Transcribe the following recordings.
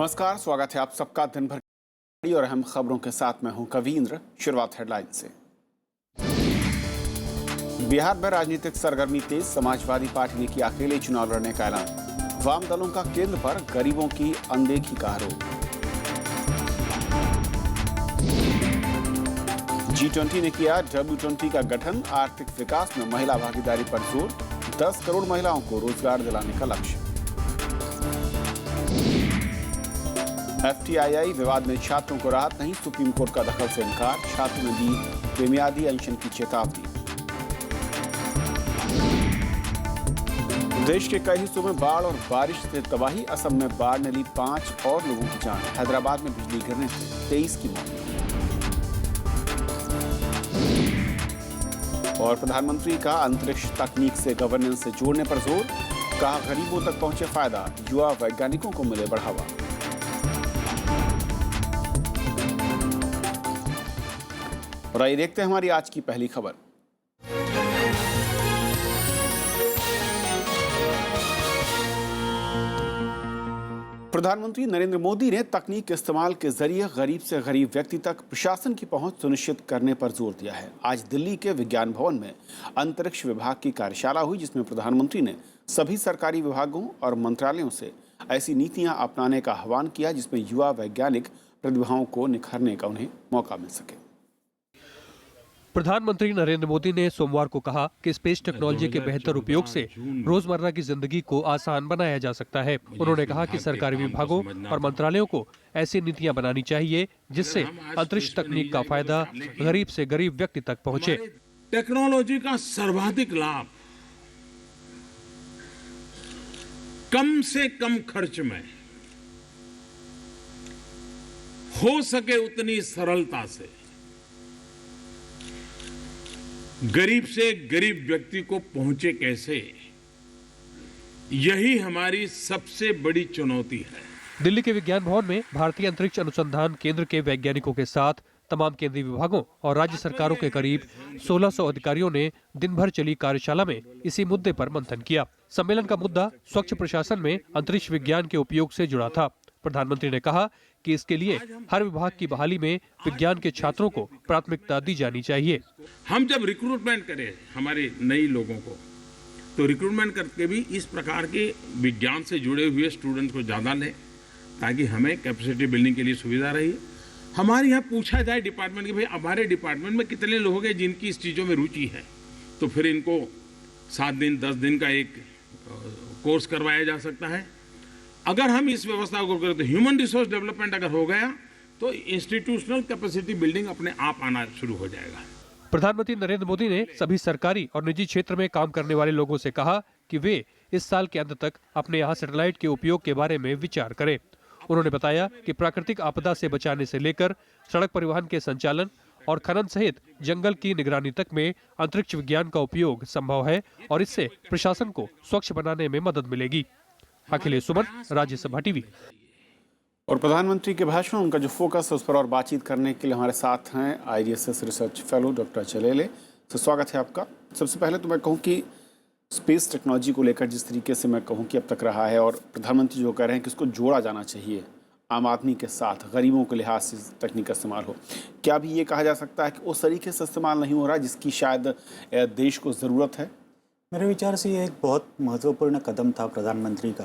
नमस्कार, स्वागत है आप सबका दिन भर की और अहम खबरों के साथ मैं हूं कवींद्र। शुरुआत हेडलाइन से। बिहार में राजनीतिक सरगर्मी तेज, समाजवादी पार्टी ने किया अकेले चुनाव लड़ने का ऐलान। वाम दलों का केंद्र पर गरीबों की अनदेखी का आरोप। G20 ने किया W20 का गठन, आर्थिक विकास में महिला भागीदारी पर जोर। 10 करोड़ महिलाओं को रोजगार दिलाने का लक्ष्य। FTII विवाद में छात्रों को राहत नहीं, सुप्रीम कोर्ट का दखल से इनकार। छात्रों ने दी बेमियादी अनशन की चेतावनी। देश के कई हिस्सों में बाढ़ और बारिश से तबाही, असम में बाढ़ ने ली 5 और लोगों की जान। हैदराबाद में बिजली गिरने से 23 की मौत। और प्रधानमंत्री का अंतरिक्ष तकनीक से गवर्नेंस से जोड़ने पर जोर, कहा गरीबों तक पहुंचे फायदा, युवा वैज्ञानिकों को मिले बढ़ावा। और आइए देखते हैं हमारी आज की पहली खबर। प्रधानमंत्री नरेंद्र मोदी ने तकनीक के इस्तेमाल के जरिए गरीब से गरीब व्यक्ति तक प्रशासन की पहुंच सुनिश्चित करने पर जोर दिया है। आज दिल्ली के विज्ञान भवन में अंतरिक्ष विभाग की कार्यशाला हुई, जिसमें प्रधानमंत्री ने सभी सरकारी विभागों और मंत्रालयों से ऐसी नीतियां अपनाने का आह्वान किया जिसमें युवा वैज्ञानिक प्रतिभाओं को निखारने का उन्हें मौका मिल सके। प्रधानमंत्री नरेंद्र मोदी ने सोमवार को कहा कि स्पेस टेक्नोलॉजी के बेहतर उपयोग से रोजमर्रा की जिंदगी को आसान बनाया जा सकता है। उन्होंने कहा कि सरकारी विभागों और मंत्रालयों को ऐसी नीतियां बनानी चाहिए जिससे अंतरिक्ष तकनीक का फायदा गरीब से गरीब व्यक्ति तक पहुंचे। टेक्नोलॉजी का सर्वाधिक लाभ कम से कम खर्च में हो सके उतनी सरलता से गरीब से गरीब व्यक्ति को पहुंचे कैसे, यही हमारी सबसे बड़ी चुनौती है। दिल्ली के विज्ञान भवन में भारतीय अंतरिक्ष अनुसंधान केंद्र के वैज्ञानिकों के साथ तमाम केंद्रीय विभागों और राज्य सरकारों के करीब 1600 अधिकारियों ने दिन भर चली कार्यशाला में इसी मुद्दे पर मंथन किया। सम्मेलन का मुद्दा स्वच्छ प्रशासन में अंतरिक्ष विज्ञान के उपयोग से जुड़ा था। प्रधानमंत्री ने कहा कि इसके लिए हर विभाग की बहाली में विज्ञान के छात्रों को प्राथमिकता दी जानी चाहिए। हम जब रिक्रूटमेंट करें हमारे नई लोगों को, तो रिक्रूटमेंट करके भी इस प्रकार के विज्ञान से जुड़े हुए स्टूडेंट को ज्यादा लें, ताकि हमें कैपेसिटी बिल्डिंग के लिए सुविधा रही। हमारे यहाँ पूछा जाए डिपार्टमेंट के, भाई हमारे डिपार्टमेंट में कितने लोग हैं जिनकी इस चीजों में रुचि है, तो फिर इनको 7 दिन 10 दिन का एक कोर्स करवाया जा सकता है। अगर हम इस व्यवस्था को करें तो ह्यूमन रिसोर्स डेवलपमेंट अगर हो गया तो इंस्टीट्यूशनल कैपेसिटी बिल्डिंग अपने आप आना शुरू हो जाएगा। प्रधानमंत्री नरेंद्र मोदी ने सभी सरकारी और निजी क्षेत्र में काम करने वाले लोगों से कहा कि वे इस साल के अंत तक अपने यहाँ सैटेलाइट के उपयोग के बारे में विचार करें। उन्होंने बताया कि प्राकृतिक आपदा से बचाने से लेकर सड़क परिवहन के संचालन और खनन सहित जंगल की निगरानी तक में अंतरिक्ष विज्ञान का उपयोग संभव है और इससे प्रशासन को स्वच्छ बनाने में मदद मिलेगी। अखिलेश सुमन, राज्यसभा टीवी। और प्रधानमंत्री के भाषण, उनका जो फोकस है उस पर और बातचीत करने के लिए हमारे साथ हैं IDSS रिसर्च फेलो डॉक्टर चलेले। तो स्वागत है आपका। सबसे पहले तो मैं कहूँ कि स्पेस टेक्नोलॉजी को लेकर जिस तरीके से मैं कहूँ कि अब तक रहा है, और प्रधानमंत्री जो कह रहे हैं कि इसको जोड़ा जाना चाहिए आम आदमी के साथ, गरीबों के लिहाज से तकनीक का इस्तेमाल हो, क्या भी ये कहा जा सकता है कि उस तरीके से इस्तेमाल नहीं हो रहा जिसकी शायद देश को ज़रूरत है? मेरे विचार से ये एक बहुत महत्वपूर्ण कदम था प्रधानमंत्री का।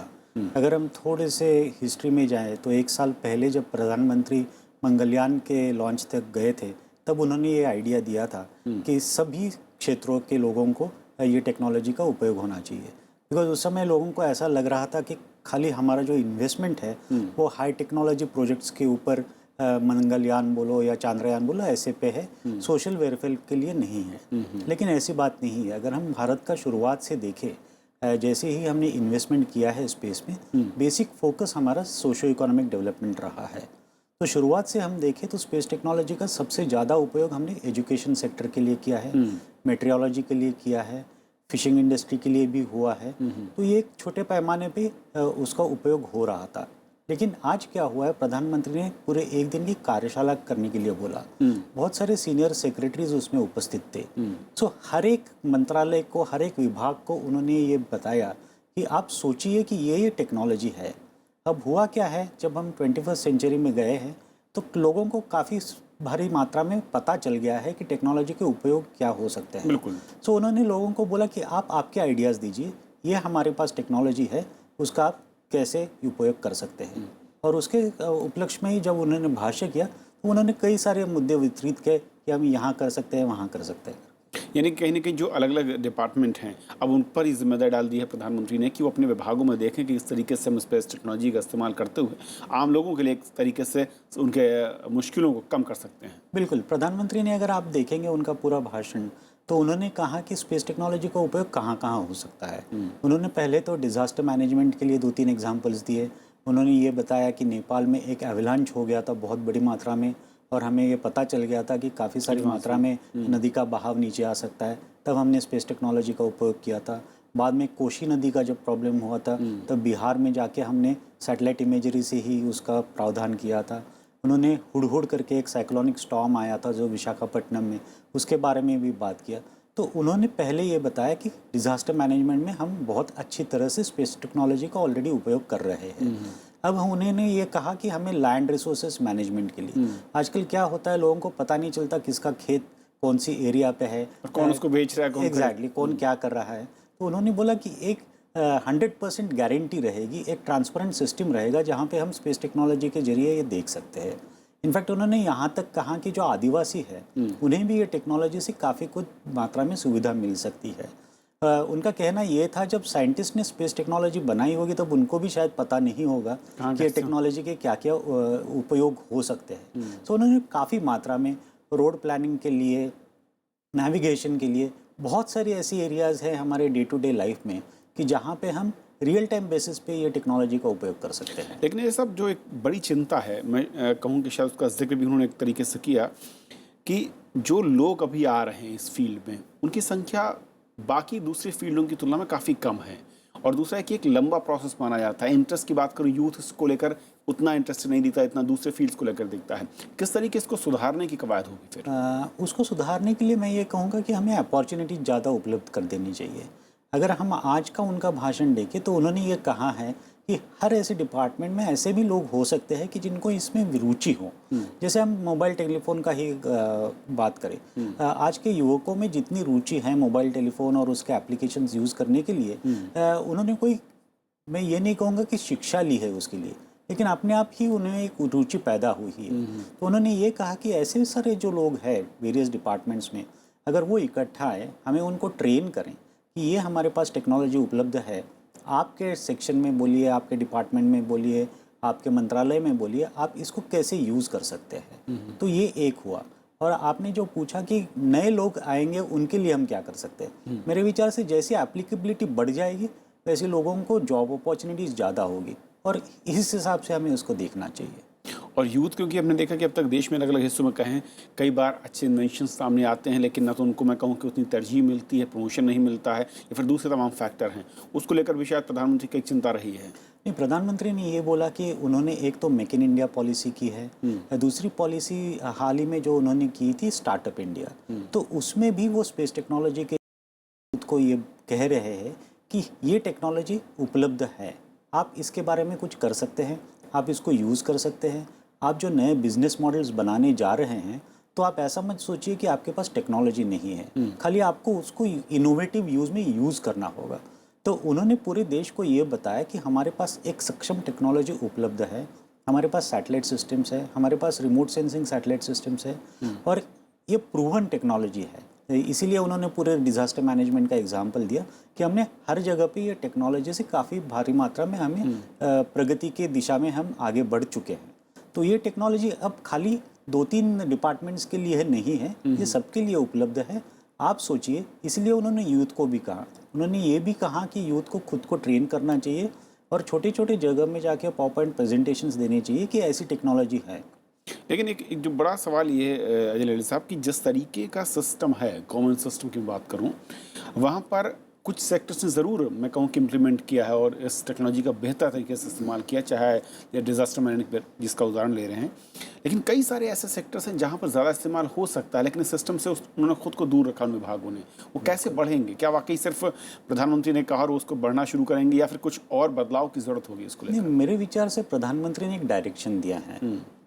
अगर हम थोड़े से हिस्ट्री में जाएं तो 1 साल पहले जब प्रधानमंत्री मंगलयान के लॉन्च तक गए थे, तब उन्होंने ये आइडिया दिया था कि सभी क्षेत्रों के लोगों को ये टेक्नोलॉजी का उपयोग होना चाहिए। बिकॉज उस समय लोगों को ऐसा लग रहा था कि खाली हमारा जो इन्वेस्टमेंट है वो हाई टेक्नोलॉजी प्रोजेक्ट्स के ऊपर, मंगलयान बोलो या चांद्रयान बोलो, ऐसे पे है, सोशल वेलफेयर के लिए नहीं है। लेकिन ऐसी बात नहीं है। अगर हम भारत का शुरुआत से देखें, जैसे ही हमने इन्वेस्टमेंट किया है स्पेस में, बेसिक फोकस हमारा सोशो इकोनॉमिक डेवलपमेंट रहा है। तो शुरुआत से हम देखें तो स्पेस टेक्नोलॉजी का सबसे ज़्यादा उपयोग हमने एजुकेशन सेक्टर के लिए किया है, मेट्रियोलॉजी के लिए किया है, फिशिंग इंडस्ट्री के लिए भी हुआ है। तो ये एक छोटे पैमाने पे उसका उपयोग हो रहा था। लेकिन आज क्या हुआ है, प्रधानमंत्री ने पूरे 1 दिन की कार्यशाला करने के लिए बोला। बहुत सारे सीनियर सेक्रेटरीज उसमें उपस्थित थे। सो हर एक मंत्रालय को, हर एक विभाग को उन्होंने ये बताया कि आप सोचिए कि ये टेक्नोलॉजी है, अब हुआ क्या है, जब हम 21st सेंचुरी में गए हैं तो लोगों को काफ़ी भारी मात्रा में पता चल गया है कि टेक्नोलॉजी के उपयोग क्या हो सकते हैं। बिल्कुल। सो उन्होंने लोगों को बोला कि आप आपके आइडियाज़ दीजिए, ये हमारे पास टेक्नोलॉजी है, उसका आप कैसे उपयोग कर सकते हैं। और उसके उपलक्ष्य में ही जब उन्होंने भाष्य किया तो उन्होंने कई सारे मुद्दे वितरित किए कि हम यहाँ कर सकते हैं, वहाँ कर सकते हैं। यानी कहीं ना कहीं जो अलग अलग डिपार्टमेंट हैं अब उन पर ही जिम्मेदारी डाल दी है प्रधानमंत्री ने कि वो अपने विभागों में देखें कि इस तरीके से हम स्पेस टेक्नोलॉजी का इस्तेमाल करते हुए आम लोगों के लिए एक तरीके से उनके मुश्किलों को कम कर सकते हैं। बिल्कुल, प्रधानमंत्री ने अगर आप देखेंगे उनका पूरा भाषण, तो उन्होंने कहा कि स्पेस टेक्नोलॉजी का उपयोग कहाँ कहाँ हो सकता है। उन्होंने पहले तो डिज़ास्टर मैनेजमेंट के लिए 2-3 एग्जांपल्स दिए। उन्होंने ये बताया कि नेपाल में एक एवलांच हो गया था बहुत बड़ी मात्रा में, और हमें ये पता चल गया था कि काफ़ी सारी मात्रा में नदी का बहाव नीचे आ सकता है, तब हमने स्पेस टेक्नोलॉजी का उपयोग किया था। बाद में कोशी नदी का जब प्रॉब्लम हुआ था तब बिहार में जाके हमने सैटेलाइट इमेजरी से ही उसका प्रावधान किया था। उन्होंने हुडहुड करके एक साइक्लोनिक स्टॉर्म आया था जो विशाखापट्टनम में, उसके बारे में भी बात किया। तो उन्होंने पहले ये बताया कि डिज़ास्टर मैनेजमेंट में हम बहुत अच्छी तरह से स्पेस टेक्नोलॉजी का ऑलरेडी उपयोग कर रहे हैं। अब उन्होंने ये कहा कि हमें लैंड रिसोर्सेज मैनेजमेंट के लिए, आजकल क्या होता है, लोगों को पता नहीं चलता किसका खेत कौन सी एरिया पे है, कौन उसको बेच रहा है, कौन एग्जैक्टली कौन क्या कर रहा है। तो उन्होंने बोला कि एक 100% गारंटी रहेगी, एक ट्रांसपेरेंट सिस्टम रहेगा जहाँ पे हम स्पेस टेक्नोलॉजी के जरिए ये देख सकते हैं। इनफैक्ट उन्होंने यहाँ तक कहा कि जो आदिवासी है उन्हें भी ये टेक्नोलॉजी से काफ़ी कुछ मात्रा में सुविधा मिल सकती है। उनका कहना ये था जब साइंटिस्ट ने स्पेस टेक्नोलॉजी बनाई होगी तब उनको भी शायद पता नहीं होगा कि टेक्नोलॉजी के क्या क्या उपयोग हो सकते हैं। तो उन्होंने काफ़ी मात्रा में रोड प्लानिंग के लिए, नेविगेशन के लिए, बहुत सारी ऐसी एरियाज़ हैं हमारे डे टू डे लाइफ में कि जहाँ पे हम रियल टाइम बेसिस पे ये टेक्नोलॉजी का उपयोग कर सकते हैं। लेकिन ये सब जो एक बड़ी चिंता है, मैं कहूँ कि शायद उसका जिक्र भी उन्होंने एक तरीके से किया कि जो लोग अभी आ रहे हैं इस फील्ड में उनकी संख्या बाकी दूसरी फील्डों की तुलना में काफ़ी कम है, और दूसरा है कि एक लंबा प्रोसेस माना जाता है। इंटरेस्ट की बात करूँ, यूथ इसको लेकर उतना इंटरेस्ट नहीं दिखता, इतना दूसरे फील्ड्स को लेकर दिखता है। किस तरीके इसको सुधारने की कवायद होगी फिर? उसको सुधारने के लिए मैं ये कहूँगा कि हमें अपॉर्चुनिटी ज़्यादा उपलब्ध कर देनी चाहिए। अगर हम आज का उनका भाषण देखें तो उन्होंने ये कहा है कि हर ऐसे डिपार्टमेंट में ऐसे भी लोग हो सकते हैं कि जिनको इसमें रुचि हो। जैसे हम मोबाइल टेलीफोन का ही बात करें, आज के युवकों में जितनी रुचि है मोबाइल टेलीफोन और उसके एप्लीकेशंस यूज़ करने के लिए, उन्होंने कोई, मैं ये नहीं कहूँगा कि शिक्षा ली है उसके लिए, लेकिन अपने आप ही उन्हें एक रुचि पैदा हुई है। तो उन्होंने ये कहा कि ऐसे सारे जो लोग हैं वेरियस डिपार्टमेंट्स में, अगर वो इकट्ठा आए, हमें उनको ट्रेन करें कि ये हमारे पास टेक्नोलॉजी उपलब्ध है, आपके सेक्शन में बोलिए, आपके डिपार्टमेंट में बोलिए, आपके मंत्रालय में बोलिए, आप इसको कैसे यूज़ कर सकते हैं। तो ये एक हुआ। और आपने जो पूछा कि नए लोग आएंगे उनके लिए हम क्या कर सकते हैं, मेरे विचार से जैसी एप्लीकेबिलिटी बढ़ जाएगी वैसे लोगों को जॉब अपॉर्चुनिटीज़ ज़्यादा होगी, और इस हिसाब से हमें उसको देखना चाहिए। और यूथ, क्योंकि हमने देखा कि अब तक देश में अलग अलग हिस्सों में कहें कई बार अच्छे इन्वेंशन सामने आते हैं, लेकिन ना तो उनको मैं कहूँ कि उतनी तरजीह मिलती है, प्रमोशन नहीं मिलता है, या फिर दूसरे तमाम फैक्टर हैं, उसको लेकर भी शायद प्रधानमंत्री की एक चिंता रही है। नहीं, प्रधानमंत्री ने ये बोला कि उन्होंने एक तो मेक इन इंडिया पॉलिसी की है, दूसरी पॉलिसी हाल ही में जो उन्होंने की थी स्टार्टअप इंडिया, तो उसमें भी वो स्पेस टेक्नोलॉजी के को ये कह रहे हैं कि ये टेक्नोलॉजी उपलब्ध है, आप इसके बारे में कुछ कर सकते हैं, आप इसको यूज़ कर सकते हैं। आप जो नए बिजनेस मॉडल्स बनाने जा रहे हैं तो आप ऐसा मत सोचिए कि आपके पास टेक्नोलॉजी नहीं है, खाली आपको उसको इनोवेटिव यूज़ में यूज़ करना होगा। तो उन्होंने पूरे देश को ये बताया कि हमारे पास एक सक्षम टेक्नोलॉजी उपलब्ध है, हमारे पास सैटेलाइट सिस्टम्स है, हमारे पास रिमोट सेंसिंग सैटेलाइट सिस्टम्स है, और ये प्रूवन टेक्नोलॉजी है। इसीलिए उन्होंने पूरे डिज़ास्टर मैनेजमेंट का एग्जांपल दिया कि हमने हर जगह पे ये टेक्नोलॉजी से काफ़ी भारी मात्रा में हमें प्रगति के दिशा में हम आगे बढ़ चुके हैं। तो ये टेक्नोलॉजी अब खाली 2-3 डिपार्टमेंट्स के लिए नहीं है, ये सबके लिए उपलब्ध है। आप सोचिए, इसलिए उन्होंने यूथ को भी कहा, उन्होंने ये भी कहा कि यूथ को खुद को ट्रेन करना चाहिए और छोटे छोटे जगह में जाके पावरपॉइंट प्रेजेंटेशंस देने चाहिए कि ऐसी टेक्नोलॉजी है। लेकिन एक जो बड़ा सवाल ये है अजय ललित साहब कि जिस तरीके का सिस्टम है, गवर्नमेंट सिस्टम की बात करूं, वहाँ पर कुछ सेक्टर्स ने ज़रूर मैं कहूँ कि इम्प्लीमेंट किया है और इस टेक्नोलॉजी का बेहतर तरीके से इस्तेमाल किया, चाहे ये डिज़ास्टर मैनेजमेंट जिसका उदाहरण ले रहे हैं। लेकिन कई सारे ऐसे सेक्टर्स हैं जहाँ पर ज़्यादा इस्तेमाल हो सकता है, लेकिन इस सिस्टम से उन्होंने खुद को दूर रखा उन विभागों ने। वो कैसे बढ़ेंगे? क्या वाकई सिर्फ प्रधानमंत्री ने कहा और उसको बढ़ना शुरू करेंगे, या फिर कुछ और बदलाव की ज़रूरत होगी इसको लेकर? नहीं, मेरे विचार से प्रधानमंत्री ने एक डायरेक्शन दिया है।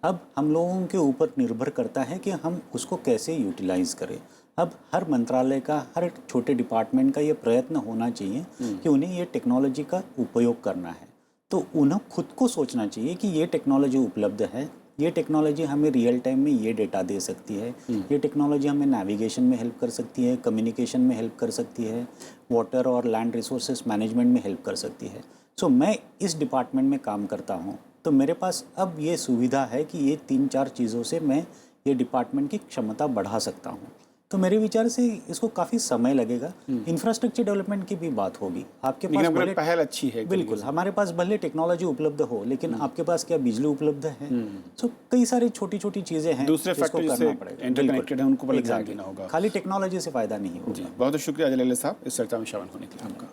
अब हम लोगों के ऊपर निर्भर करता है कि हम उसको कैसे यूटिलाइज करें। अब हर मंत्रालय का, हर छोटे डिपार्टमेंट का ये प्रयत्न होना चाहिए कि उन्हें ये टेक्नोलॉजी का उपयोग करना है। तो उन्हें खुद को सोचना चाहिए कि ये टेक्नोलॉजी उपलब्ध है, ये टेक्नोलॉजी हमें रियल टाइम में ये डेटा दे सकती है, ये टेक्नोलॉजी हमें नेविगेशन में हेल्प कर सकती है, कम्युनिकेशन में हेल्प कर सकती है, वाटर और लैंड रिसोर्सेज मैनेजमेंट में हेल्प कर सकती है। सो मैं इस डिपार्टमेंट में काम करता हूँ, तो मेरे पास अब ये सुविधा है कि ये 3-4 चीज़ों से मैं ये डिपार्टमेंट की क्षमता बढ़ा सकता हूँ। तो मेरे विचार से इसको काफ़ी समय लगेगा। इंफ्रास्ट्रक्चर डेवलपमेंट की भी बात होगी। आपके पास भले पहल अच्छी है, बिल्कुल, हमारे पास भले टेक्नोलॉजी उपलब्ध हो, लेकिन आपके पास क्या बिजली उपलब्ध है? सो कई सारी छोटी छोटी चीज़ें हैं, दूसरे फैक्टर जिससे इंटरकनेक्टेड है उनको पहले ध्यान देना होगा। खाली टेक्नोलॉजी से फ़ायदा नहीं होगा। जी, बहुत बहुत शुक्रिया जलेले साहब इस चर्चा में शामिल होने के लिए आपका।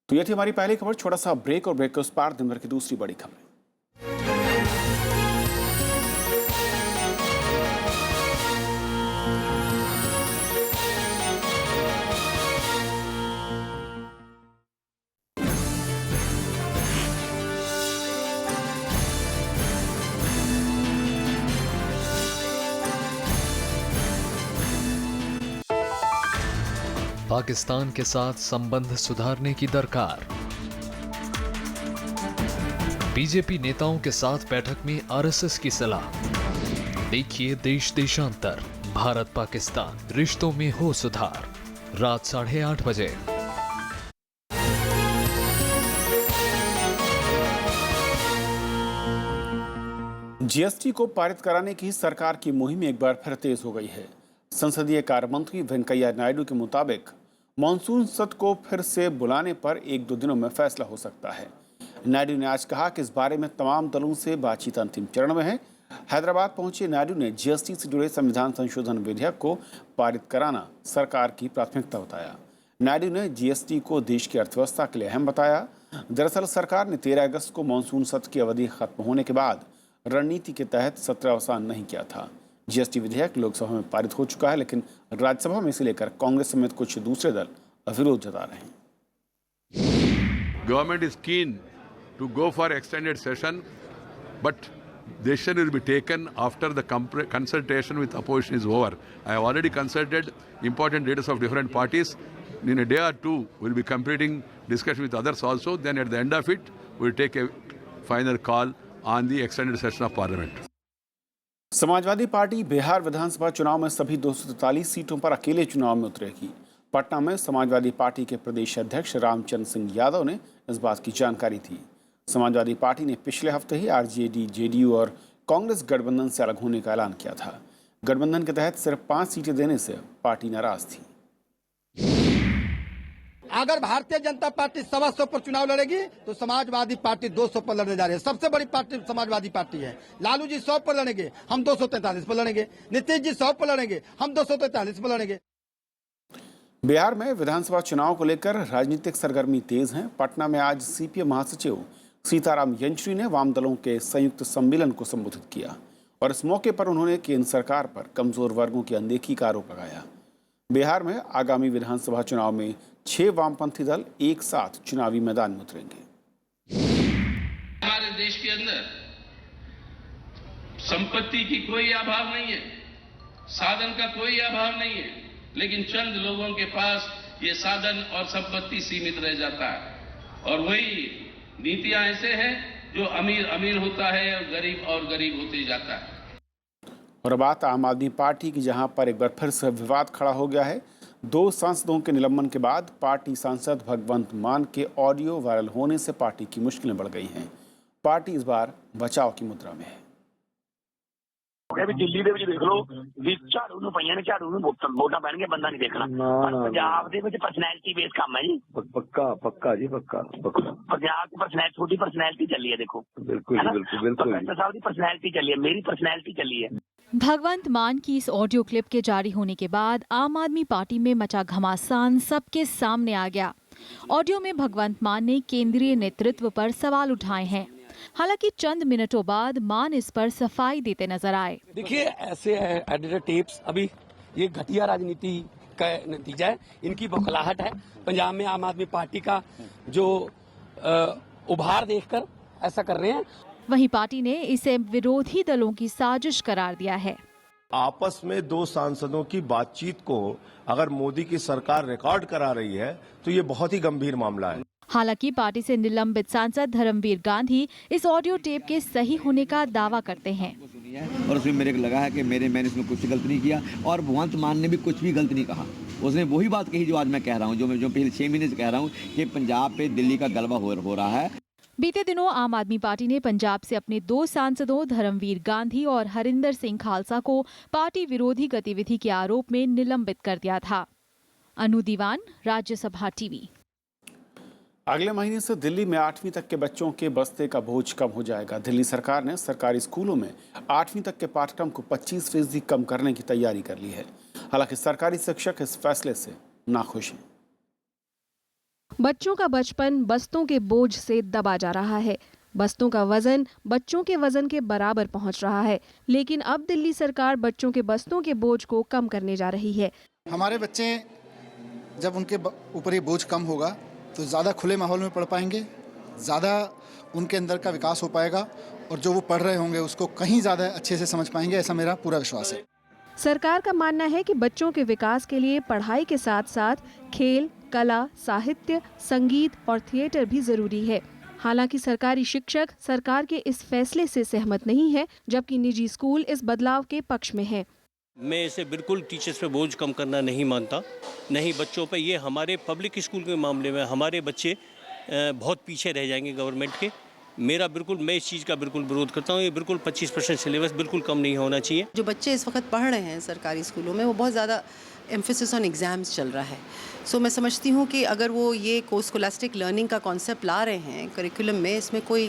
तो ये थी हमारी पहली खबर। छोटा सा ब्रेक और ब्रेक के उस पार दिन भर की दूसरी बड़ी खबरें। पाकिस्तान के साथ संबंध सुधारने की दरकार। बीजेपी नेताओं के साथ बैठक में आरएसएस की सलाह। देखिए देश देशांतर, भारत पाकिस्तान रिश्तों में हो सुधार, रात 8:30 बजे। जीएसटी को पारित कराने की सरकार की मुहिम एक बार फिर तेज हो गई है। संसदीय कार्य मंत्री वेंकैया नायडू के मुताबिक मॉनसून सत्र को फिर से बुलाने पर 1-2 दिनों में फैसला हो सकता है। नायडू ने आज कहा कि इस बारे में तमाम दलों से बातचीत अंतिम चरण में है। हैदराबाद पहुंचे नायडू ने जीएसटी से जुड़े संविधान संशोधन विधेयक को पारित कराना सरकार की प्राथमिकता बताया। नायडू ने जीएसटी को देश की अर्थव्यवस्था के लिए अहम बताया। दरअसल सरकार ने 13 अगस्त को मॉनसून सत्र की अवधि खत्म होने के बाद रणनीति के तहत सत्र अवसान नहीं किया था। जीएसटी विधेयक लोकसभा में पारित हो चुका है, लेकिन राज्यसभा में इसे लेकर कांग्रेस समेत कुछ दूसरे दल अविरोध जता रहे हैं। Government is keen to go for extended session, but decision will be taken after the consultation with opposition is over. I have already consulted important leaders of different parties. In a day or two, we'll be completing discussion with others also. Then at the end of it, we'll take a final call on the extended session of parliament. Samajwadi party Bihar विधानसभा चुनाव में सभी 243 सीटों पर अकेले चुनाव में उतरेगी। पटना में समाजवादी पार्टी के प्रदेश अध्यक्ष रामचंद्र सिंह यादव ने इस बात की जानकारी दी। समाजवादी पार्टी ने पिछले हफ्ते ही आरजेडी, जेडीयू और कांग्रेस गठबंधन से अलग होने का ऐलान किया था। गठबंधन के तहत सिर्फ 5 सीटें देने से पार्टी नाराज थी। अगर भारतीय जनता पार्टी 100 पर चुनाव लड़ेगी तो समाजवादी पार्टी 200 पर लड़ने जा रही है। सबसे बड़ी पार्टी समाजवादी पार्टी है। लालू जी 100 पर लड़ेंगे, हम 243 पर लड़ेंगे। नीतीश जी 100 पर लड़ेंगे, हम 243 पर लड़ेंगे। बिहार में विधानसभा चुनाव को लेकर राजनीतिक सरगर्मी तेज है। पटना में आज सीपीएम महासचिव सीताराम येचुरी ने वाम दलों के संयुक्त सम्मेलन को संबोधित किया और इस मौके पर उन्होंने केंद्र सरकार पर कमजोर वर्गों की अनदेखी का आरोप लगाया। बिहार में आगामी विधानसभा चुनाव में 6 वामपंथी दल एक साथ चुनावी मैदान में उतरेंगे। हमारे देश के अंदर संपत्ति की कोई अभाव नहीं है, साधन का कोई अभाव नहीं है, लेकिन चंद लोगों के पास ये साधन और संपत्ति सीमित रह जाता है। और वही नीतियां ऐसे हैं जो अमीर अमीर होता है और गरीब होते जाता है। और बात आम आदमी पार्टी की, जहां पर एक बार फिर से विवाद खड़ा हो गया है। 2 सांसदों के निलंबन के बाद पार्टी सांसद भगवंत मान के ऑडियो वायरल होने से पार्टी की मुश्किलें बढ़ गई हैं। पार्टी इस बार बचाव की मुद्रा में है। दिल्ली देख लो, झाड़ू ਨੂੰ ਪਈਆਂ ਨੇ, ਝਾੜੂ ਨੂੰ ਵੋਟਾਂ ਪੈਣਗੇ, ਬੰਦਾ ਨਹੀਂ ਦੇਖਣਾ। ਪੰਜਾਬ ਦੇ ਵਿੱਚ ਪਰਸਨੈਲਿਟੀ ਬੇਸ ਕੰਮ ਹੈ ਜੀ। ਪੱਕਾ ਜੀ, ਪੱਕਾ। ਪੰਜਾਬ ਦੀ ਪਰਸਨੈਲਿਟੀ, ਛੋਟੀ ਪਰਸਨੈਲਿਟੀ ਚੱਲੀ ਹੈ, ਦੇਖੋ। ਬਿਲਕੁਲ। ਸਾਹਿਬ ਦੀ ਪਰਸਨੈਲਿਟੀ ਚੱਲੀ ਹੈ, ਮੇਰੀ ਪਰਸਨੈਲਿਟੀ ਚੱਲੀ ਹੈ। भगवंत मान की इस ऑडियो क्लिप के जारी होने के बाद आम आदमी पार्टी में मचा घमासान सबके सामने आ गया। ऑडियो में भगवंत मान ने केंद्रीय नेतृत्व पर सवाल उठाए हैं। हालांकि चंद मिनटों बाद मान इस पर सफाई देते नजर आए। देखिए, ऐसे एडिटेड टेप्स अभी ये घटिया राजनीति का नतीजा है, इनकी बौखलाहट है। पंजाब में आम आदमी पार्टी का जो उभार देखकर ऐसा कर रहे हैं। वहीं पार्टी ने इसे विरोधी दलों की साजिश करार दिया है। आपस में दो सांसदों की बातचीत को अगर मोदी की सरकार रिकॉर्ड करा रही है तो ये बहुत ही गंभीर मामला है। हालांकि पार्टी से निलंबित सांसद धर्मवीर गांधी इस ऑडियो टेप के सही होने का दावा करते हैं। और उसमें मेरे को लगा है कि मैंने इसमें कुछ गलत नहीं किया और भगवंत मान ने भी कुछ भी गलत नहीं कहा। उसने वही बात कही जो आज मैं कह रहा हूँ, जो पिछले 6 महीने से कह रहा हूँ कि पंजाब पे दिल्ली का गलबा हो रहा है। बीते दिनों आम आदमी पार्टी ने पंजाब से अपने 2 सांसदों धर्मवीर गांधी और हरिंदर सिंह खालसा को पार्टी विरोधी गतिविधि के आरोप में निलंबित कर दिया था। अनु दीवान, राज्यसभा टीवी। अगले महीने से दिल्ली में 8वीं तक के बच्चों के बस्ते का बोझ कम हो जाएगा। दिल्ली सरकार ने सरकारी स्कूलों में 8वीं तक के पाठ्यक्रम को 25% कम करने की तैयारी कर ली है। हालांकि सरकारी शिक्षक इस फैसले से नाखुश हैं। बच्चों का बचपन बस्तों के बोझ से दबा जा रहा है। बस्तों का वजन बच्चों के वजन के बराबर पहुंच रहा है, लेकिन अब दिल्ली सरकार बच्चों के बस्तों के बोझ को कम करने जा रही है। हमारे बच्चे जब उनके ऊपर ये बोझ कम होगा तो ज़्यादा खुले माहौल में पढ़ पाएंगे, ज़्यादा उनके अंदर का विकास हो पाएगा और जो वो पढ़ रहे होंगे उसको कहीं ज़्यादा अच्छे से समझ पाएंगे, ऐसा मेरा पूरा विश्वास है। सरकार का मानना है कि बच्चों के विकास के लिए पढ़ाई के साथ साथ खेल, कला, साहित्य, संगीत और थिएटर भी जरूरी है। हालांकि सरकारी शिक्षक सरकार के इस फैसले से सहमत नहीं है, जबकि निजी स्कूल इस बदलाव के पक्ष में हैं। मैं इसे बिल्कुल टीचर्स पे बोझ कम करना नहीं मानता, नहीं बच्चों पे। ये हमारे पब्लिक स्कूल के मामले में हमारे बच्चे बहुत पीछे रह जाएंगे गवर्नमेंट के। मैं इस चीज़ का बिल्कुल विरोध करता हूँ। ये बिल्कुल 25% सिलेबस बिल्कुल कम नहीं होना चाहिए। जो बच्चे इस वक्त पढ़ रहे हैं सरकारी स्कूलों में, वो बहुत ज़्यादा एम्फेसिस ऑन एग्ज़ाम्स चल रहा है। सो मैं समझती हूँ कि अगर वो ये स्कोलास्टिक लर्निंग का कॉन्सेप्ट ला रहे हैं करिकुलम में, इसमें कोई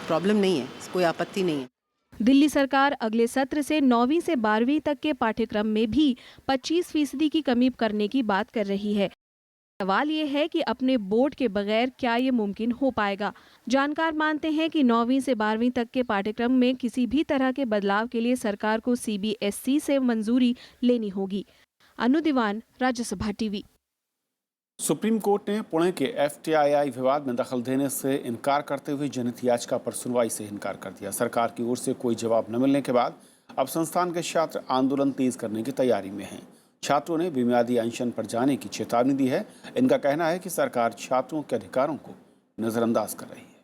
प्रॉब्लम नहीं है, कोई आपत्ति नहीं है। दिल्ली सरकार अगले सत्र से 9वीं से 12वीं तक के पाठ्यक्रम में भी 25% की कमी करने की बात कर रही है। सवाल ये है कि अपने बोर्ड के बगैर क्या ये मुमकिन हो पाएगा। जानकार मानते हैं कि 9वीं से 12वीं तक के पाठ्यक्रम में किसी भी तरह के बदलाव के लिए सरकार को CBSE से मंजूरी लेनी होगी। अनु दीवान, राज्यसभा टीवी। सुप्रीम कोर्ट ने पुणे के FTII विवाद में दखल देने से इनकार करते हुए जनहित याचिका पर सुनवाई से इनकार कर दिया। सरकार की ओर से कोई जवाब न मिलने के बाद अब संस्थान के छात्र आंदोलन तेज करने की तैयारी में हैं। छात्रों ने बेमियादी अनशन पर जाने की चेतावनी दी है। इनका कहना है कि सरकार छात्रों के अधिकारों को नजरअंदाज कर रही है।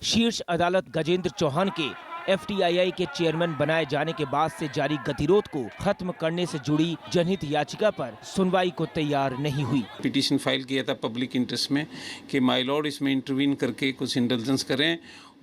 शीर्ष अदालत गजेंद्र चौहान के FTII के चेयरमैन बनाए जाने के बाद से जारी गतिरोध को खत्म करने से जुड़ी जनहित याचिका पर सुनवाई को तैयार नहीं हुई। पिटीशन फाइल किया था पब्लिक इंटरेस्ट में कि माय लॉर्ड इसमें इंटरवीन करके कुछ इंटेलिजेंस करें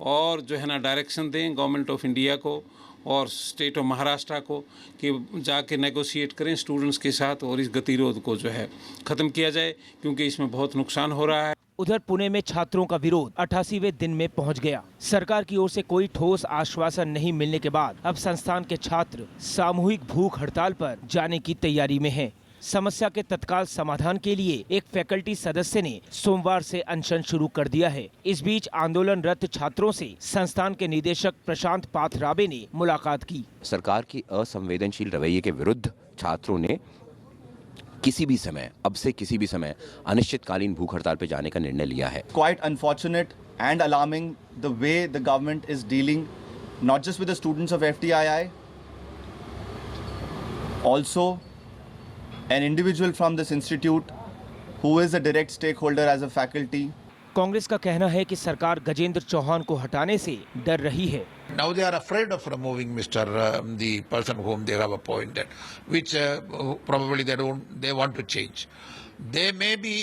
और जो है ना डायरेक्शन दें गवर्नमेंट ऑफ इंडिया को और स्टेट ऑफ महाराष्ट्र को कि जाके नेगोशिएट करें स्टूडेंट्स के साथ और इस गतिरोध को जो है ख़त्म किया जाए, क्योंकि इसमें बहुत नुकसान हो रहा है। उधर पुणे में छात्रों का विरोध 88वें दिन में पहुंच गया। सरकार की ओर से कोई ठोस आश्वासन नहीं मिलने के बाद अब संस्थान के छात्र सामूहिक भूख हड़ताल पर जाने की तैयारी में हैं। समस्या के तत्काल समाधान के लिए एक फैकल्टी सदस्य ने सोमवार से अनशन शुरू कर दिया है। इस बीच आंदोलनरत छात्रों से संस्थान के निदेशक प्रशांत पाथराबे ने मुलाकात की। सरकार की असंवेदनशील रवैये के विरुद्ध छात्रों ने किसी भी समय अनिश्चितकालीन भूख हड़ताल पर जाने का निर्णय लिया है। Quite unfortunate and alarming the way the government is dealing not just with the students of FTII, also an individual from this institute who is a direct stakeholder as a faculty. Congress का कहना है कि सरकार गजेंद्र चौहान को हटाने से डर रही है। Now they are afraid of removing the person whom they have appointed, which probably they want to change. They may be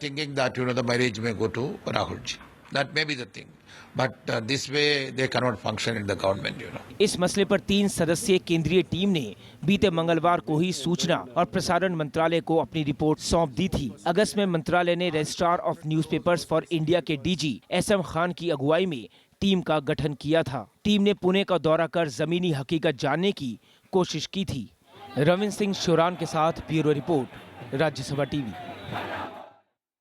thinking that the marriage may go to Rahulji. That may be the thing. But this way they cannot function in the government. इस मसले पर 3 सदस्यीय केंद्रीय team ने बीते मंगलवार को ही सूचना और प्रसारण मंत्रालय को अपनी रिपोर्ट सौंप दी थी। अगस्त में मंत्रालय ने registrar of newspapers for India के DG SM खान की अगुवाई में टीम का गठन किया था। टीम ने पुणे का दौरा कर जमीनी हकीकत जानने की कोशिश की थी। रविंद्र सिंह शोरान के साथ ब्यूरो रिपोर्ट, राज्यसभा टीवी।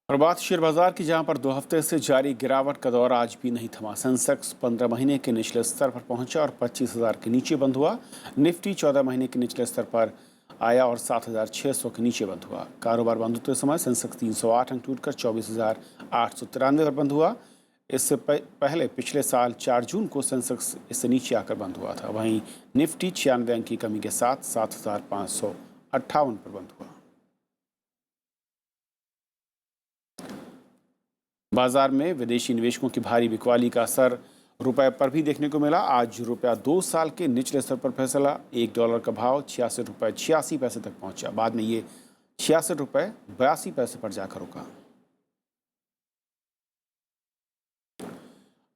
और बात शेयर बाजार की, जहां पर 2 हफ्ते से जारी गिरावट का दौर आज भी नहीं थमा। सेंसेक्स 15 महीने के निचले स्तर पर पहुंचा और 25,000 के नीचे बंद हुआ। निफ्टी 14 महीने के निचले स्तर पर आया और 7,600 के नीचे बंद हुआ। कारोबार बंद होते समय सेंसेक्स 308 अंक टूटकर 24,893 पर बंद हुआ। इससे पहले पिछले साल 4 जून को सेंसेक्स इससे नीचे आकर बंद हुआ था। वहीं निफ्टी 96 अंक की कमी के साथ 7,558 पर बंद हुआ। बाजार में विदेशी निवेशकों की भारी बिकवाली का असर रुपए पर भी देखने को मिला। आज रुपया 2 साल के निचले स्तर पर फिसला। $1 का भाव 66 रुपये 86 पैसे तक पहुंचा। बाद में ये 66 रुपये 82 पैसे पर जाकर रुका।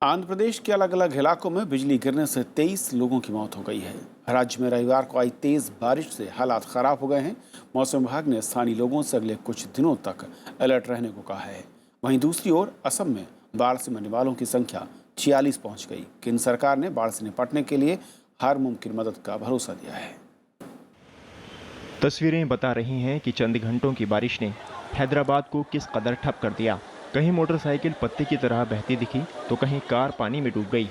आंध्र प्रदेश के अलग अलग इलाकों में बिजली गिरने से 23 लोगों की मौत हो गई है। राज्य में रविवार को आई तेज बारिश से हालात खराब हो गए हैं। मौसम विभाग ने स्थानीय लोगों से अगले कुछ दिनों तक अलर्ट रहने को कहा है। वहीं दूसरी ओर असम में बाढ़ से मरने वालों की संख्या 46 पहुंच गई। केंद्र सरकार ने बाढ़ से निपटने के लिए हर मुमकिन मदद का भरोसा दिया है। तस्वीरें बता रही हैं कि चंद घंटों की बारिश ने हैदराबाद को किस कदर ठप कर दिया। कहीं मोटरसाइकिल पत्ते की तरह बहती दिखी तो कहीं कार पानी में डूब गई।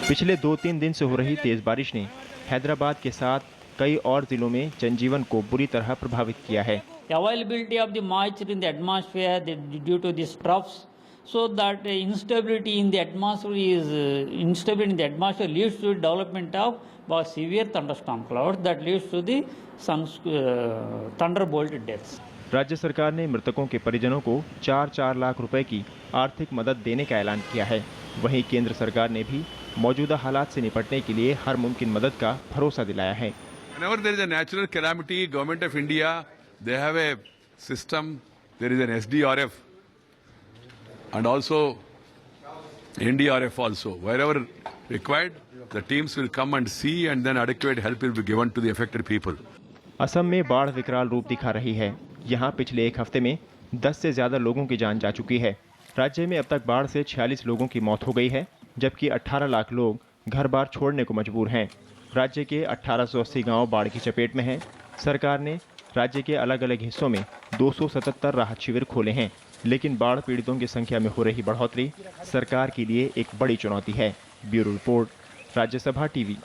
पिछले 2-3 दिन से हो रही तेज बारिश ने हैदराबाद के साथ कई और जिलों में जनजीवन को बुरी तरह प्रभावित किया है। Availability of the moisture in the atmosphere due to these troughs, so that instability in the atmosphere leads to development of severe thunderstorm clouds that leads to the thunderbolt deaths. राज्य सरकार ने मृतकों के परिजनों को 4-4 लाख रुपए की आर्थिक मदद देने का ऐलान किया है। वहीं केंद्र सरकार ने भी मौजूदा हालात से निपटने के लिए हर मुमकिन मदद का भरोसा दिलाया है। Whenever there is a natural calamity, Government of India, they have a system. There is an SDRF and also NDRF also. Wherever required, the teams will come and see, and then adequate help will be given to the affected people. Assam में बाढ़ विकराल रूप दिखा रही है। यहाँ पिछले एक हफ्ते में 10 से ज्यादा लोगों की जान जा चुकी है। राज्य में अब तक बाढ़ से 46 लोगों की मौत हो गई है, जबकि 18 लाख लोग घर बार छोड़ने को मजबूर हैं। राज्य के 1880 गांव बाढ़ की चपेट में हैं। सरकार ने राज्य के अलग अलग हिस्सों में 277 राहत शिविर खोले हैं, लेकिन बाढ़ पीड़ितों की संख्या में हो रही बढ़ोतरी सरकार के लिए एक बड़ी चुनौती है। Bureau report, Rajya Sabha TV.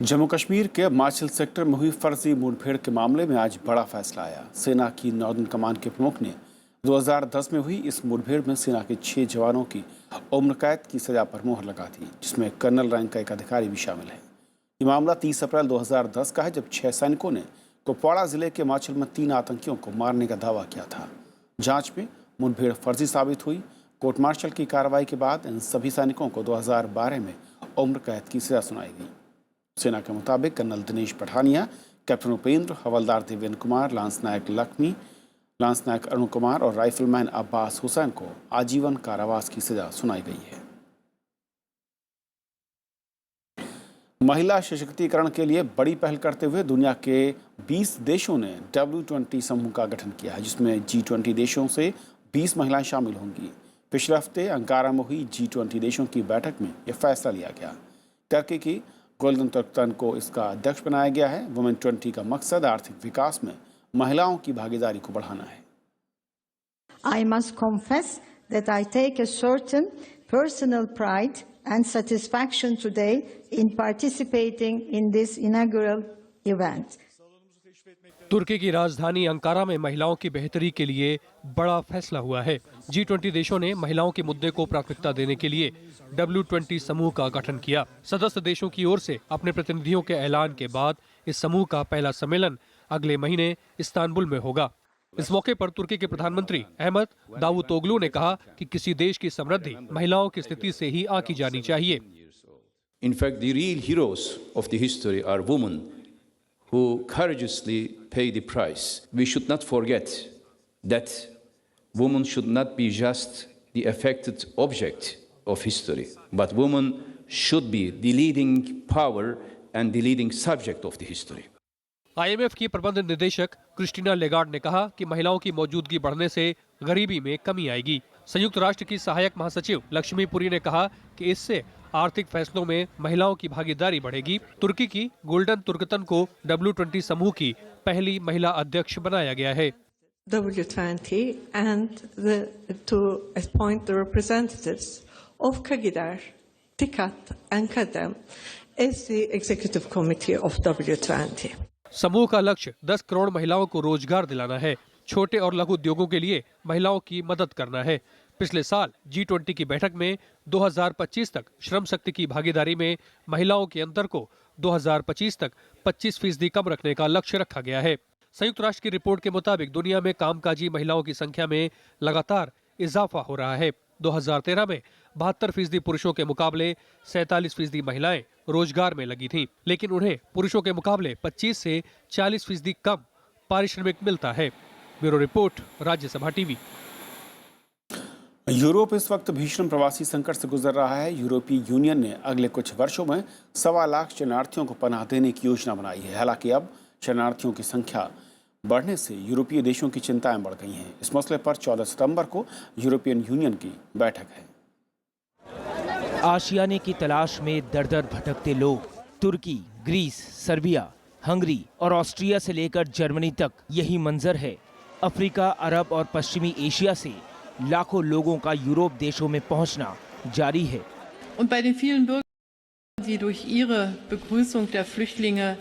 Jammu Kashmir के माचल सेक्टर में हुई फर्जी मुठभेड़ के मामले में आज बड़ा फैसला आया। सेना की नॉर्दर्न कमान के प्रमुख ने 2010 में हुई इस मुठभेड़ में सेना के 6 जवानों की उम्र कैद की सजा पर मोहर लगा थी, जिसमें कर्नल रैंक का एक अधिकारी भी शामिल है। ये मामला 30 अप्रैल 2010 का है, जब 6 सैनिकों ने कुपवाड़ा जिले के माचल में 3 आतंकियों को मारने का दावा किया था। जांच में मुठभेड़ फर्जी साबित हुई। कोर्ट मार्शल की कार्रवाई के बाद इन सभी सैनिकों को 2012 में उम्र कैद की सजा सुनाई गई। सेना के मुताबिक कर्नल दिनेश पठानिया, कैप्टन उपेंद्र, हवलदार देवेंद्र कुमार, लांस नायक लक्ष्मी, लांस नायक अरुण कुमार और राइफलमैन अब्बास हुसैन को आजीवन कारावास की सजा सुनाई गई है। महिला सशक्तिकरण के लिए बड़ी पहल करते हुए दुनिया के 20 देशों ने W20 समूह का गठन किया है, जिसमें G20 देशों से 20 महिलाएं शामिल होंगी। पिछले हफ्ते अंकारा में हुई G20 देशों की बैठक में यह फैसला लिया गया। टर्की की गोल्डन तुर्कस्तान को इसका अध्यक्ष बनाया गया है। वुमेन 20 का मकसद आर्थिक विकास में महिलाओं की भागीदारी को बढ़ाना है। I must confess that I take a certain personal pride and satisfaction today in participating in this inaugural event. तुर्की की राजधानी अंकारा में महिलाओं की बेहतरी के लिए बड़ा फैसला हुआ है। G20 देशों ने महिलाओं के मुद्दे को प्राथमिकता देने के लिए W20 समूह का गठन किया। सदस्य देशों की ओर से अपने प्रतिनिधियों के ऐलान के बाद इस समूह का पहला सम्मेलन अगले महीने इस्तांबुल में होगा। इस मौके पर तुर्की के प्रधानमंत्री अहमद दावुतोगलू ने कहा कि किसी देश की समृद्धि महिलाओं की स्थिति से ही आंकी जानी चाहिए। In fact, the real heroes of the history are women who courageously pay the price. We should not forget that women should not be just the affected object of history, but women should be the leading power and the leading subject of the history. IMF की प्रबंध निदेशक Christina Lagarde ने कहा कि महिलाओं की मौजूदगी बढ़ने से गरीबी में कमी आएगी। संयुक्त राष्ट्र की सहायक महासचिव लक्ष्मी पुरी ने कहा कि इससे आर्थिक फैसलों में महिलाओं की भागीदारी बढ़ेगी। तुर्की की गोल्डन तुर्कतन को W20 समूह की पहली महिला अध्यक्ष बनाया गया है। W20 and to appoint the representatives of Kagidar, Tikat and Kadem is the executive committee of W20. समूह का लक्ष्य 10 करोड़ महिलाओं को रोजगार दिलाना है, छोटे और लघु उद्योगों के लिए महिलाओं की मदद करना है। पिछले साल G20 की बैठक में 2025 तक श्रम शक्ति की भागीदारी में महिलाओं के अंतर को 2025 तक 25% कम रखने का लक्ष्य रखा गया है। संयुक्त राष्ट्र की रिपोर्ट के मुताबिक दुनिया में कामकाजी महिलाओं की संख्या में लगातार इजाफा हो रहा है। 2013 में 72% पुरुषों के मुकाबले 47% महिलाएं रोजगार में लगी थीं, लेकिन उन्हें पुरुषों के मुकाबले 25 से 40% कम पारिश्रमिक मिलता है। Bureau report, Rajya Sabha TV. Europe इस वक्त भीषण प्रवासी संकट से गुजर रहा है। यूरोपीय यूनियन ने अगले कुछ वर्षों में 1.25 लाख शरणार्थियों को पनाह देने की योजना बनाई है। हालांकि अब शरणार्थियों की संख्या बढ़ने से यूरोपीय देशों की चिंताएं बढ़ गई हैं। इस मसले पर 14 सितंबर को यूरोपियन यूनियन की बैठक है। आशियाने की तलाश में दर दर भटकते लोग, तुर्की, ग्रीस, सर्बिया, हंगरी और ऑस्ट्रिया से लेकर जर्मनी तक यही मंजर है। अफ्रीका, अरब और पश्चिमी एशिया से लाखों लोगों का यूरोप देशों में पहुंचना जारी है। Und bei den vielen Bürgern, die durch ihre Begrüßung der Flüchtlinge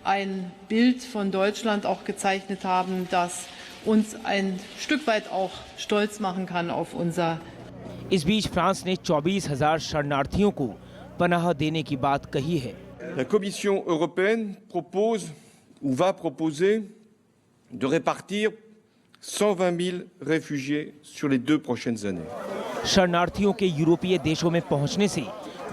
ein Bild von Deutschland auch gezeichnet haben, das uns ein Stück weit auch stolz machen kann auf unser. इस बीच फ्रांस ने 24,000 शरणार्थियों को पनाह देने की बात कही है। La Commission européenne propose ou va proposer de répartir 120 000 réfugiés sur les 2 prochaines années. शरणार्थियों के यूरोपीय देशों में पहुंचने से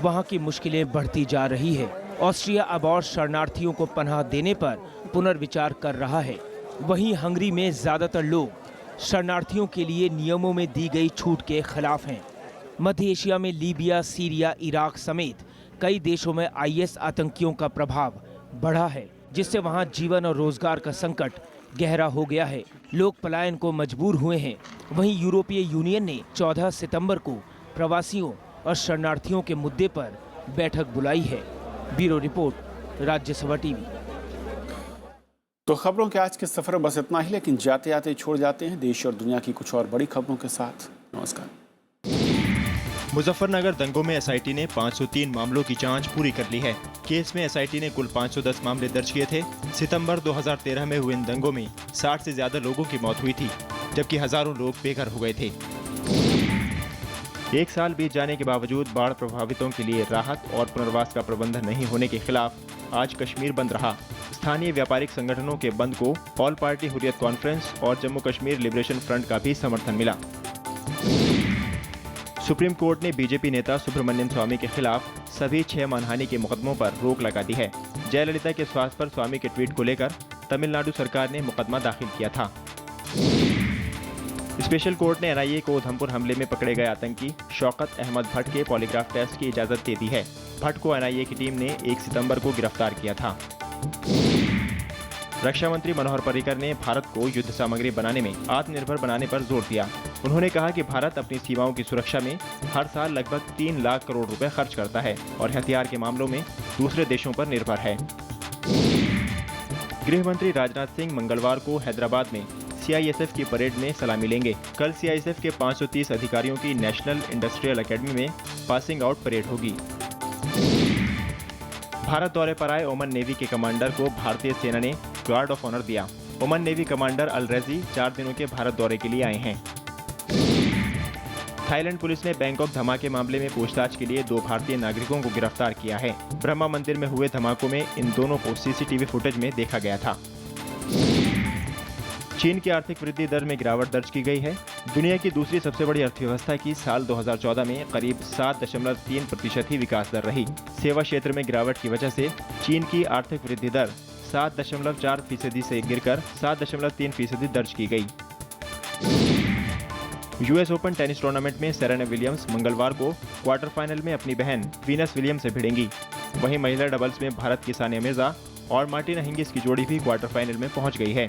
वहां की मुश्किलें बढ़ती जा रही है। ऑस्ट्रिया अब और शरणार्थियों को पनाह देने पर पुनर्विचार कर रहा है। वहीं हंगरी में ज्यादातर लोग शरणार्थियों के लिए नियमों में दी गई छूट के खिलाफ हैं। मध्य एशिया में लीबिया, सीरिया, इराक समेत कई देशों में IS आतंकियों का प्रभाव बढ़ा है, जिससे वहां जीवन और रोजगार का संकट गहरा हो गया है। लोग पलायन को मजबूर हुए हैं। वहीं यूरोपीय यूनियन ने 14 सितंबर को प्रवासियों और शरणार्थियों के मुद्दे पर बैठक बुलाई है। Bureau report, Rajya Sabha TV. तो खबरों के आज के सफर में बस इतना ही, लेकिन जाते जाते छोड़ जाते हैं देश और दुनिया की कुछ और बड़ी खबरों के साथ। नमस्कार। मुजफ्फरनगर दंगों में SIT ने 503 मामलों की जांच पूरी कर ली है। केस में SIT ने कुल 510 मामले दर्ज किए थे। सितंबर 2013 में हुए इन दंगों में 60 से ज्यादा लोगों की मौत हुई थी, जबकि हजारों लोग बेघर हो गए थे। 1 साल बीत जाने के बावजूद बाढ़ प्रभावितों के लिए राहत और पुनर्वास का प्रबंध नहीं होने के खिलाफ आज कश्मीर बंद रहा। स्थानीय व्यापारिक संगठनों के बंद को ऑल पार्टी हुर्रियत कॉन्फ्रेंस और जम्मू कश्मीर लिबरेशन फ्रंट का भी समर्थन मिला। सुप्रीम कोर्ट ने बीजेपी नेता सुब्रमण्यम स्वामी के खिलाफ सभी 6 मानहानि के मुकदमों पर रोक लगा दी है। जयललिता के स्वास्थ्य पर स्वामी के ट्वीट को लेकर तमिलनाडु सरकार ने मुकदमा दाखिल किया था। स्पेशल कोर्ट ने NIA को उधमपुर हमले में पकड़े गए आतंकी शौकत अहमद भट्ट के पॉलीग्राफ टेस्ट की इजाजत दे दी है। भट्ट को NIA की टीम ने 1 सितंबर को गिरफ्तार किया था। रक्षा मंत्री मनोहर पर्रिकर ने भारत को युद्ध सामग्री बनाने में आत्मनिर्भर बनाने पर जोर दिया। उन्होंने कहा कि भारत अपनी सीमाओं की सुरक्षा में हर साल लगभग 3 लाख करोड़ रुपए खर्च करता है और हथियार के मामलों में दूसरे देशों पर निर्भर है। गृह मंत्री राजनाथ सिंह मंगलवार को हैदराबाद में CISF की परेड में सलामी लेंगे। कल CISF के 530 अधिकारियों की नेशनल इंडस्ट्रियल एकेडमी में पासिंग आउट परेड होगी। भारत दौरे पर आए ओमन नेवी के कमांडर को भारतीय सेना ने गार्ड ऑफ ऑनर दिया। ओमन नेवी कमांडर अल रजी 4 दिनों के भारत दौरे के लिए आए हैं। थाईलैंड पुलिस ने बैंकॉक धमाके मामले में पूछताछ के लिए 2 भारतीय नागरिकों को गिरफ्तार किया है। ब्रह्मा मंदिर में हुए धमाकों में इन दोनों को CCTV फुटेज में देखा गया था। चीन की आर्थिक वृद्धि दर में गिरावट दर्ज की गई है। दुनिया की दूसरी सबसे बड़ी अर्थव्यवस्था की साल 2014 में करीब 7.3% ही विकास दर रही। सेवा क्षेत्र में गिरावट की वजह से चीन की आर्थिक वृद्धि दर 7.4% से गिरकर 7.3% दर्ज की गई। US ओपन टेनिस टूर्नामेंट में सेरेना विलियम्स मंगलवार को क्वार्टर फाइनल में अपनी बहन वीनस विलियम्स से भिड़ेंगी। वहीं महिला डबल्स में भारत की सानिया मिर्जा और मार्टिना हिंगिस की जोड़ी भी क्वार्टर फाइनल में पहुंच गई है।